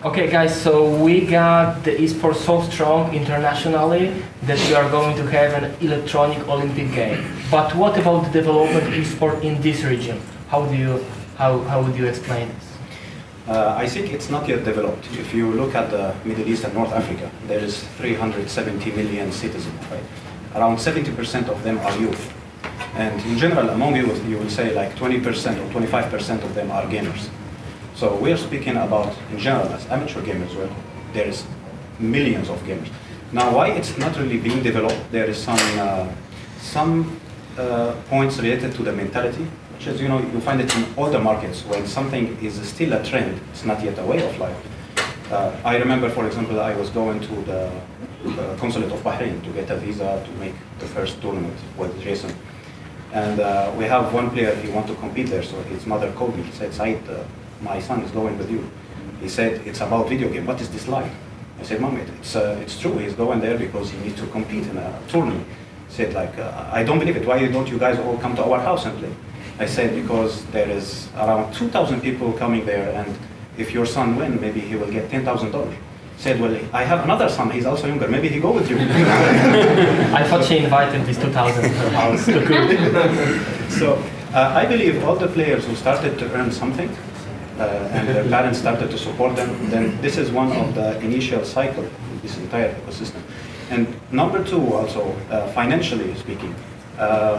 Okay, guys, so we got the esports so strong internationally that we are going to have an electronic Olympic game. But what about the development of esport in this region? How would you explain this? I think it's not yet developed. If you look at the Middle East and North Africa, there is 370 million citizens, right? Around 70% of them are youth. And in general, among youth, you will say like 20% or 25% of them are gamers. So we're speaking about, in general, as amateur gamers, well, there is millions of gamers. Now, why it's not really being developed, there is some points related to the mentality, which is, you find it in all the markets. When something is still a trend, it's not yet a way of life. I remember, for example, I was going to the consulate of Bahrain to get a visa to make the first tournament with Jason. And we have one player, he wanted to compete there, so his mother called me. He said, Saeed, my son is going with you. He said, it's about video game. What is this like? I said, Mom, it's true. He's going there because he needs to compete in a tournament. He said, I don't believe it. Why don't you guys all come to our house and play? I said, because there is around 2,000 people coming there, and if your son wins, maybe he will get $10,000. He said, well, I have another son, he's also younger, maybe he go with you. I thought she invited these 2,000 to her house. So I believe all the players who started to earn something, and their parents started to support them, then this is one of the initial cycle in this entire ecosystem. And number two, also, financially speaking,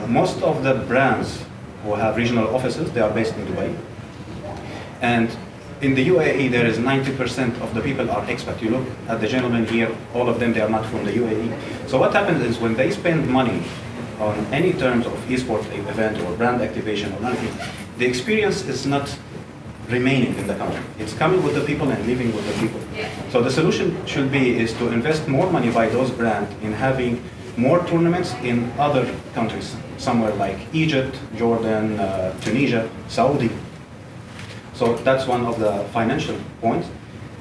most of the brands who have regional offices, they are based in Dubai. And in the UAE, there is 90% of the people are expats. You look at the gentlemen here, all of them, they are not from the UAE. So what happens is when they spend money on any terms of esports event or brand activation or anything, the experience is not remaining in the country. It's coming with the people and living with the people. So the solution should be is to invest more money by those brands in having more tournaments in other countries, somewhere like Egypt, Jordan, Tunisia, Saudi. So that's one of the financial points.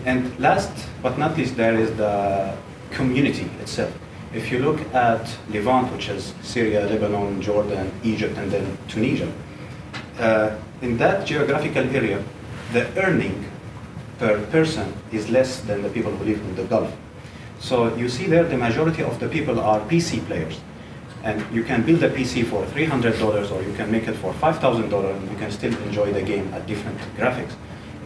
And last but not least, there is the community itself. If you look at Levant, which is Syria, Lebanon, Jordan, Egypt, and then Tunisia, in that geographical area, the earning per person is less than the people who live in the Gulf. So you see there, the majority of the people are PC players. And you can build a PC for $300, or you can make it for $5,000, and you can still enjoy the game at different graphics.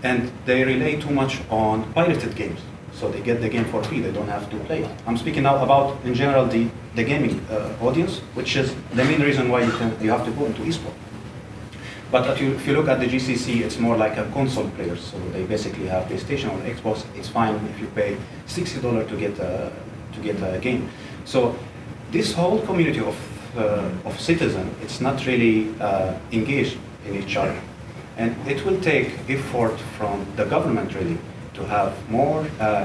And they rely too much on pirated games. So they get the game for free, they don't have to play. I'm speaking now about, in general, the gaming audience, which is the main reason why you have to go into esports. But if you look at the GCC, it's more like a console player. So they basically have PlayStation or Xbox. It's fine if you pay $60 to get a game. So this whole community of citizens, it's not really engaged in each other. And it will take effort from the government really to have more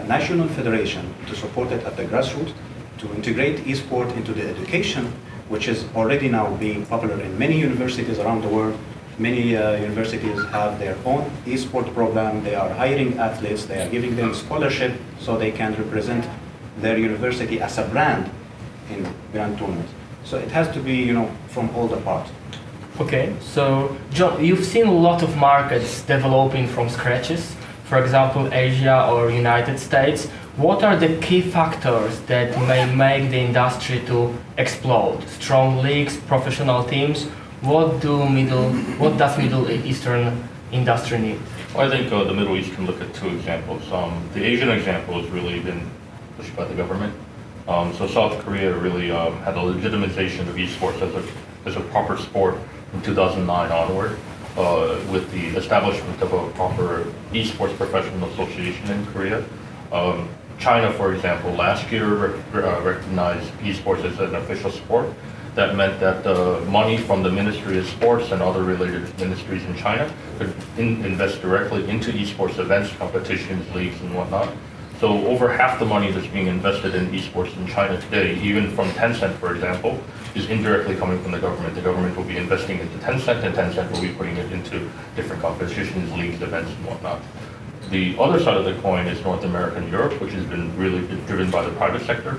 national federation to support it at the grassroots, to integrate esport into the education, which is already now being popular in many universities around the world. Many universities have their own esport program. They are hiring athletes. They are giving them scholarship so they can represent their university as a brand in grand tournaments. So it has to be, from all the parts. Okay, so John, you've seen a lot of markets developing from scratches, for example, Asia or United States. What are the key factors that may make the industry to explode? Strong leagues, professional teams? What does Middle Eastern industry need? Well, I think the Middle East can look at two examples. The Asian example has really been pushed by the government. So South Korea really had a legitimization of esports as a proper sport from 2009 onward, with the establishment of a proper esports professional association in Korea. China, for example, last year recognized esports as an official sport. That meant that the money from the Ministry of Sports and other related ministries in China could invest directly into esports events, competitions, leagues, and whatnot. So over half the money that's being invested in esports in China today, even from Tencent, for example, is indirectly coming from the government. The government will be investing into Tencent, and Tencent will be putting it into different competitions, leagues, events, and whatnot. The other side of the coin is North America and Europe, which has been really driven by the private sector.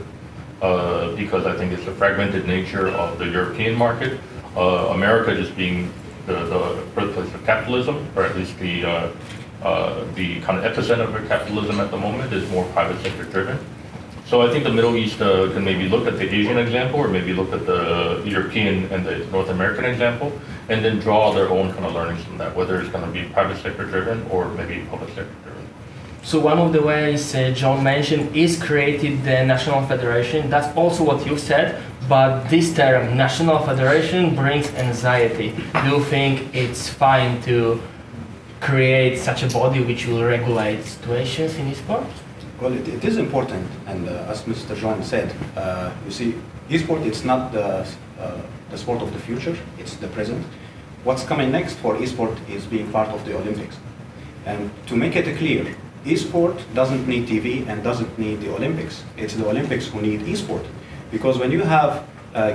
Because I think it's the fragmented nature of the European market. America just being the birthplace of capitalism, or at least the the kind of epicenter of capitalism at the moment is more private sector driven. So I think the Middle East can maybe look at the Asian example or maybe look at the European and the North American example and then draw their own kind of learnings from that, whether it's going to be private sector driven or maybe public sector driven. So one of the ways John mentioned is created the National Federation. That's also what you said, but this term, National Federation, brings anxiety. Do you think it's fine to create such a body which will regulate situations in esports? Well, it is important, and as Mr. John said, you see, esport, it's not the sport of the future, it's the present. What's coming next for esport is being part of the Olympics. And to make it clear, esport doesn't need TV and doesn't need the Olympics. It's the Olympics who need esport. Because when you have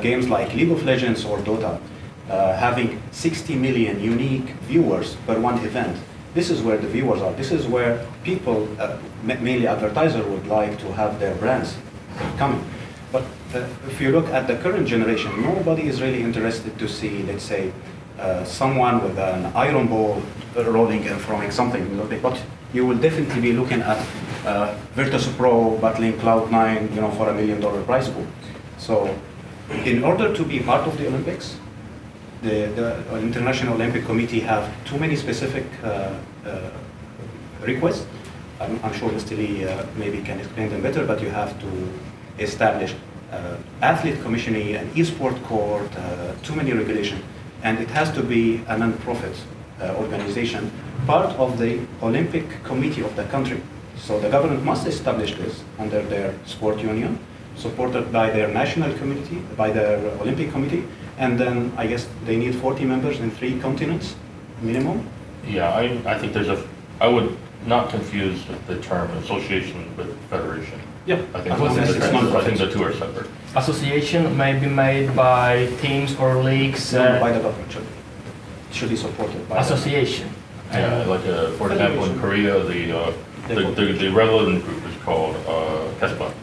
games like League of Legends or Dota, having 60 million unique viewers per one event, this is where the viewers are. This is where people, mainly advertisers, would like to have their brands coming. But if you look at the current generation, nobody is really interested to see, let's say, someone with an iron ball rolling and throwing something. But you will definitely be looking at Virtus Pro battling Cloud9, for $1 million prize pool. So, in order to be part of the Olympics, the International Olympic Committee have too many specific requests. I'm sure Mr. Lee maybe can explain them better, but you have to establish athlete commissioning, an e-sport court, too many regulations, and it has to be a non-profit organization, part of the Olympic Committee of the country. So the government must establish this under their sport union, supported by their national committee, by their Olympic committee, and then I guess they need 40 members in 3 continents, minimum. Yeah, I think I would not confuse the term association with federation. Yeah, I think, I I think the two are separate. Association may be made by teams or leagues. By the government, should be supported by association. Yeah, like for example in Korea, the relevant group is called KESPA.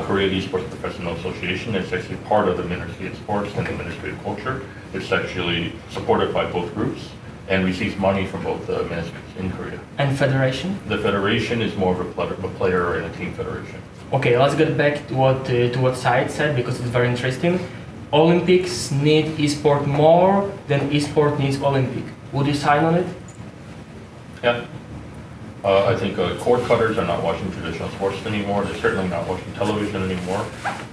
Korea Esports Professional Association. It's actually part of the Ministry of Sports and the Ministry of Culture. It's actually supported by both groups and receives money from both ministries in Korea. And federation? The federation is more of a player and a team federation. Okay, let's get back to what Saeed said because it's very interesting. Olympics need esport more than esport needs Olympic. Would you sign on it? Yeah. I think cord cutters are not watching traditional sports anymore. They're certainly not watching television anymore.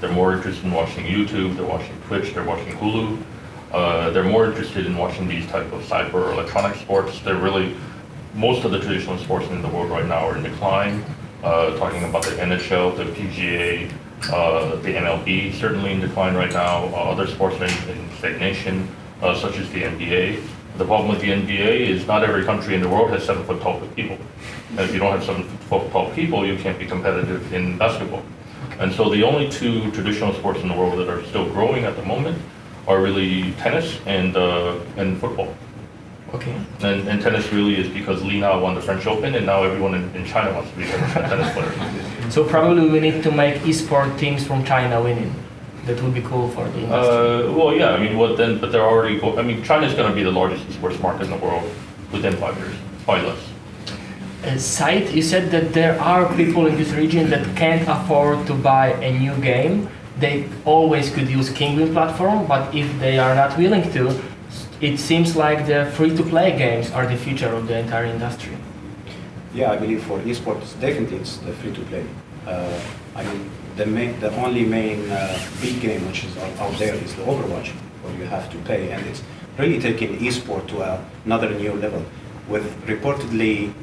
They're more interested in watching YouTube, they're watching Twitch, they're watching Hulu. They're more interested in watching these type of cyber or electronic sports. Most of the traditional sports in the world right now are in decline. Talking about the NHL, the PGA, the MLB, certainly in decline right now. Other sports are in stagnation, such as the NBA. The problem with the NBA is not every country in the world has 7 foot tall people. And if you don't have 7 foot tall people, you can't be competitive in basketball. And so the only 2 traditional sports in the world that are still growing at the moment are really tennis and football. Okay. And tennis really is because Li Na won the French Open, and now everyone in China wants to be a tennis player. So probably we need to make esport teams from China winning. That would be cool for the industry. Well, yeah, I mean, but they're already, China's going to be the largest esports market in the world within 5 years, probably less. Saeed, you said that there are people in this region that can't afford to buy a new game. They always could use Kinguin platform, but if they are not willing to, it seems like the free-to-play games are the future of the entire industry. Yeah, I believe for esports, definitely it's the free-to-play. The only main big game which is out there is the Overwatch, where you have to pay, and it's really taking esport to another new level. With reportedly,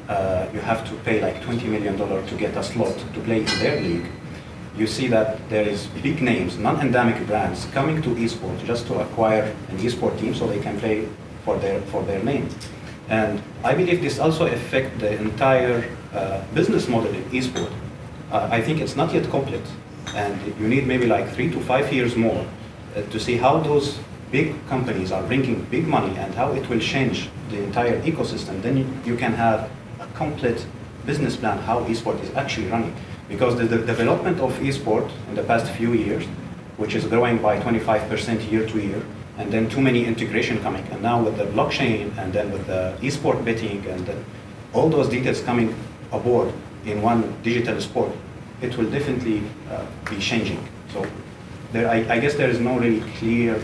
you have to pay like $20 million to get a slot to play in their league. You see that there is big names, non-endemic brands coming to esports just to acquire an esport team so they can play for their name. And I believe this also affects the entire business model in esport. I think it's not yet complete, and you need maybe like 3 to 5 years more to see how those big companies are bringing big money and how it will change the entire ecosystem. Then you can have a complete business plan how esport is actually running. Because the development of esport in the past few years, which is growing by 25% year to year, and then too many integration coming, and now with the blockchain, and then with the esport betting, and then all those details coming aboard in one digital sport, it will definitely be changing. So I guess there is no really clear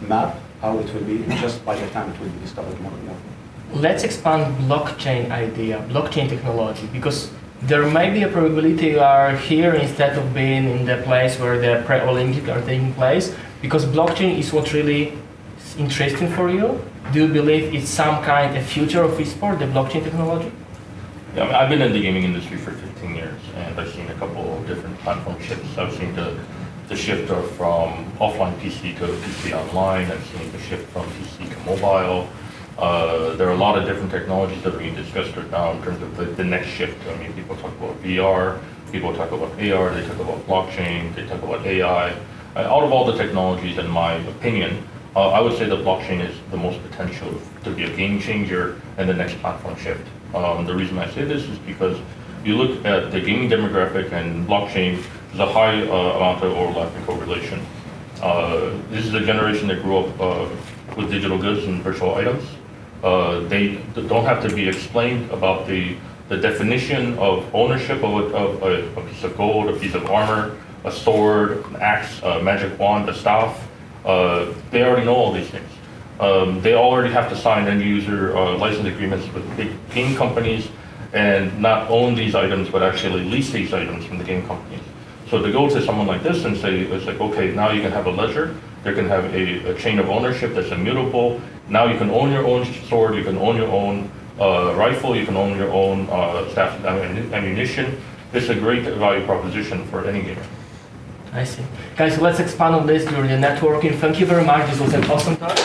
map how it will be, just by the time it will be discovered more and more. Let's expand blockchain idea, blockchain technology, because there may be a probability you are here instead of being in the place where the pre-Olympics are taking place, because blockchain is what really is interesting for you. Do you believe it's some kind of future of esports, the blockchain technology? Yeah, I mean, I've been in the gaming industry for 15 years, and I've seen a couple of different platform shifts. I've seen the shift from offline PC to PC online. I've seen the shift from PC to mobile. There are a lot of different technologies that are being discussed right now in terms of the next shift. I mean, people talk about VR, people talk about AR, they talk about blockchain, they talk about AI. Out of all the technologies, in my opinion, I would say that blockchain is the most potential to be a game changer and the next platform shift. The reason I say this is because you look at the gaming demographic and blockchain, there's a high amount of overlap and correlation. This is a generation that grew up with digital goods and virtual items. They don't have to be explained about the definition of ownership of a piece of gold, a piece of armor, a sword, an axe, a magic wand, a staff. They already know all these things. They already have to sign end user license agreements with big game companies and not own these items, but actually lease these items from the game companies. So to go to someone like this and say, it's like, okay, now you can have a ledger, you can have a chain of ownership that's immutable. Now you can own your own sword, you can own your own rifle, you can own your own staff ammunition. It's a great value proposition for any gamer. I see. Guys, let's expand on this during the networking. Thank you very much. This was an awesome talk.